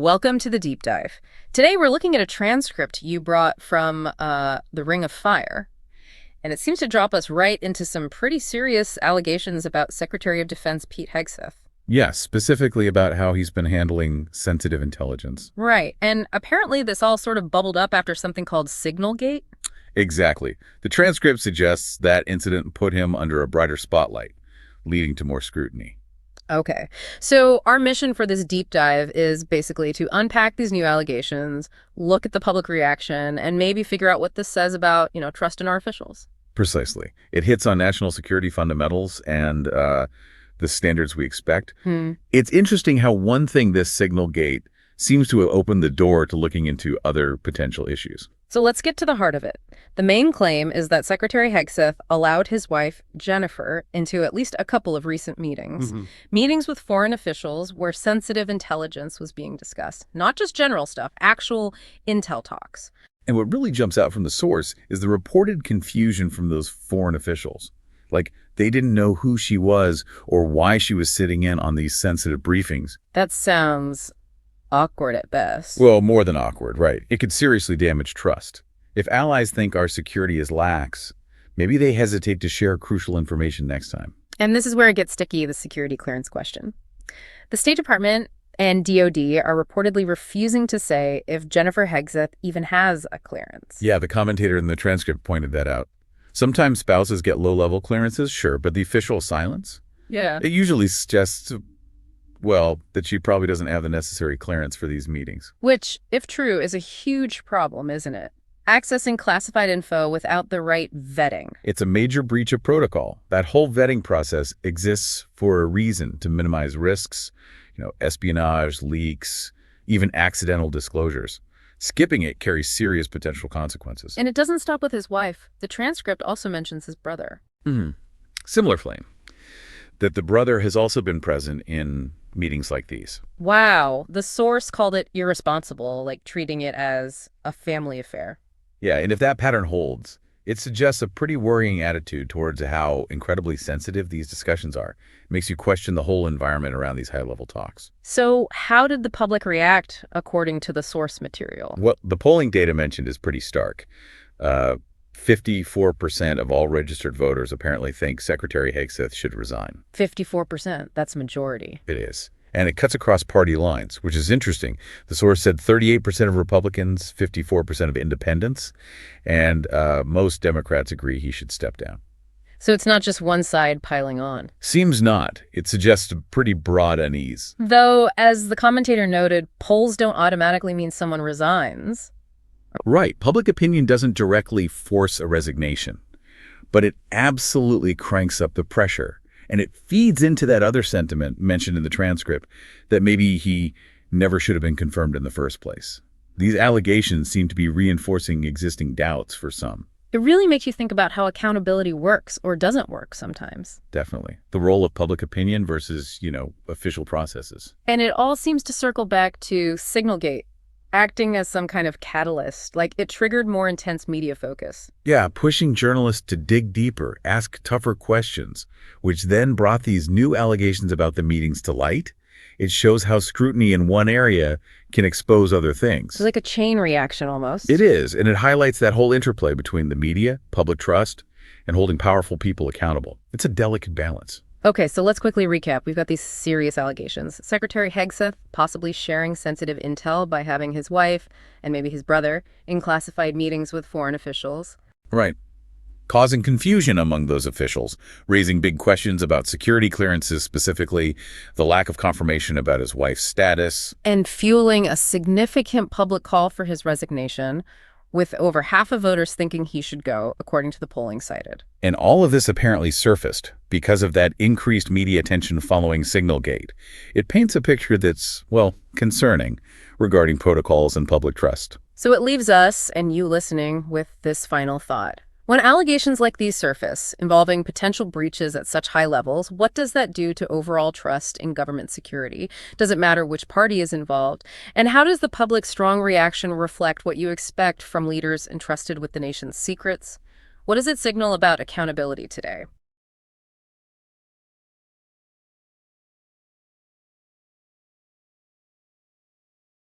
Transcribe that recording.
Welcome to the deep dive. Today we're looking at a transcript you brought from the Ring of Fire, and it seems to drop us right into some pretty serious allegations about Secretary of Defense Pete Hegseth. Yes, specifically about how he's been handling sensitive intelligence. Right, and apparently this all sort of bubbled up after something called Signalgate. Exactly. The transcript suggests that incident put him under a brighter spotlight, leading to more scrutiny. Okay, so our mission for this deep dive is basically to unpack these new allegations, look at the public reaction, and maybe figure out what this says about, trust in our officials. Precisely. It hits on national security fundamentals and the standards we expect. It's interesting how one thing this signal gate seems to have opened the door to looking into other potential issues. So let's get to the heart of it. The main claim is that Secretary Hegseth allowed his wife, Jennifer, into at least a couple of recent meetings. Meetings with foreign officials where sensitive intelligence was being discussed. Not just general stuff, actual intel talks. And what really jumps out from the source is the reported confusion from those foreign officials. Like, they didn't know who she was or why she was sitting in on these sensitive briefings. That sounds awkward at best. Well, more than awkward, right? It could seriously damage trust. If allies think our security is lax, maybe they hesitate to share crucial information next time. And this is where it gets sticky, the security clearance question. The State Department and DOD are reportedly refusing to say if Jennifer Hegseth even has a clearance. Yeah, the commentator in the transcript pointed that out. Sometimes spouses get low-level clearances, sure, but the official silence? Yeah. It usually suggests, well, that she probably doesn't have the necessary clearance for these meetings. Which, if true, is a huge problem, isn't it? Accessing classified info without the right vetting. It's a major breach of protocol. That whole vetting process exists for a reason, to minimize risks, espionage, leaks, even accidental disclosures. Skipping it carries serious potential consequences. And it doesn't stop with his wife. The transcript also mentions his brother. Similar claim, that the brother has also been present in meetings like these. Wow. The source called it irresponsible, like treating it as a family affair. Yeah, and if that pattern holds, it suggests a pretty worrying attitude towards how incredibly sensitive these discussions are. It makes you question the whole environment around these high-level talks. So how did the public react according to the source material? Well, the polling data mentioned is pretty stark. 54% of all registered voters apparently think Secretary Hegseth should resign. 54%. That's majority. It is. And it cuts across party lines, which is interesting. The source said 38% of Republicans, 54% of independents, and most Democrats agree he should step down. So it's not just one side piling on. Seems not. It suggests a pretty broad unease. Though, as the commentator noted, polls don't automatically mean someone resigns. Right. Public opinion doesn't directly force a resignation, but it absolutely cranks up the pressure. And it feeds into that other sentiment mentioned in the transcript that maybe he never should have been confirmed in the first place. These allegations seem to be reinforcing existing doubts for some. It really makes you think about how accountability works or doesn't work sometimes. Definitely. The role of public opinion versus, official processes. And it all seems to circle back to Signalgate, acting as some kind of catalyst, like it triggered more intense media focus. Yeah, pushing journalists to dig deeper, ask tougher questions, which then brought these new allegations about the meetings to light. It shows how scrutiny in one area can expose other things. It's like a chain reaction almost. It is, and it highlights that whole interplay between the media, public trust, and holding powerful people accountable. It's a delicate balance. Okay, so let's quickly recap. We've got these serious allegations. Secretary Hegseth possibly sharing sensitive intel by having his wife and maybe his brother in classified meetings with foreign officials. Right. Causing confusion among those officials, raising big questions about security clearances, specifically the lack of confirmation about his wife's status. And fueling a significant public call for his resignation, with over half of voters thinking he should go, according to the polling cited. And all of this apparently surfaced because of that increased media attention following Signalgate. It paints a picture that's, well, concerning regarding protocols and public trust. So it leaves us, and you listening, with this final thought. When allegations like these surface, involving potential breaches at such high levels, what does that do to overall trust in government security? Does it matter which party is involved? And how does the public's strong reaction reflect what you expect from leaders entrusted with the nation's secrets? What does it signal about accountability today?